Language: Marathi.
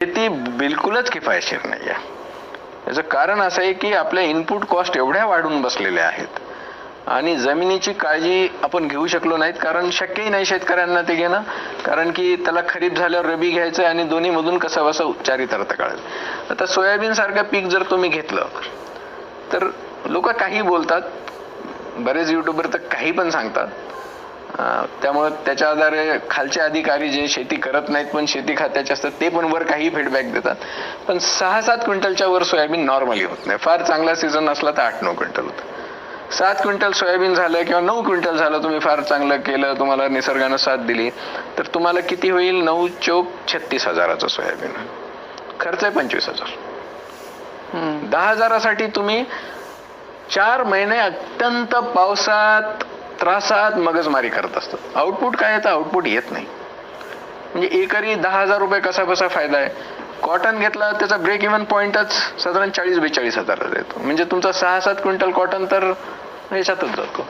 शेती बिलकुलच किफायतशीर नाही आहे. याचं कारण असं आहे की आपल्या इनपुट कॉस्ट एवढ्या वाढून बसलेल्या आहेत आणि जमिनीची काळजी आपण घेऊ शकलो नाहीत, कारण शक्यही नाही शेतकऱ्यांना ते घेणं, कारण की त्याला खरीप झाल्यावर रबी घ्यायचं आणि दोन्ही मधून कसं बसं चारित अर्थ काढायचं. आता सोयाबीन सारखं पीक जर तुम्ही घेतलं तर लोक काही बोलतात, बरेच युट्यूबर तर काही पण सांगतात. त्यामुळे त्याच्या आधारे खालचे अधिकारी जे शेती करत नाहीत पण शेती खात्याचे असतात ते पण वर काही फीडबॅक देतात. पण 6-7 क्विंटलच्या वर सोयाबीन नॉर्मली होत नाही. फार चांगला सीझन असला तर 8-9 क्विंटल होतं. 7 क्विंटल सोयाबीन झालं किंवा 9 क्विंटल झालं, तुम्ही फार चांगलं केलं, तुम्हाला निसर्गानं साथ दिली, तर तुम्हाला किती होईल? 9 चोक 36,000चं सोयाबीन. खर्च आहे 25,000. 10,000साठी तुम्ही 4 महिने अत्यंत पावसात त्रासात मगजमारी करत असतात. आउटपुट काय येतं? आउटपुट येत नाही. म्हणजे एकरी 10,000 रुपये कसा बसा फायदा आहे. कॉटन घेतला त्याचा ब्रेक इव्हन पॉइंटच साधारण 40-42 हजार येतो. म्हणजे तुमचा 6-7 क्विंटल कॉटन तर ह्याच्यातच जातो.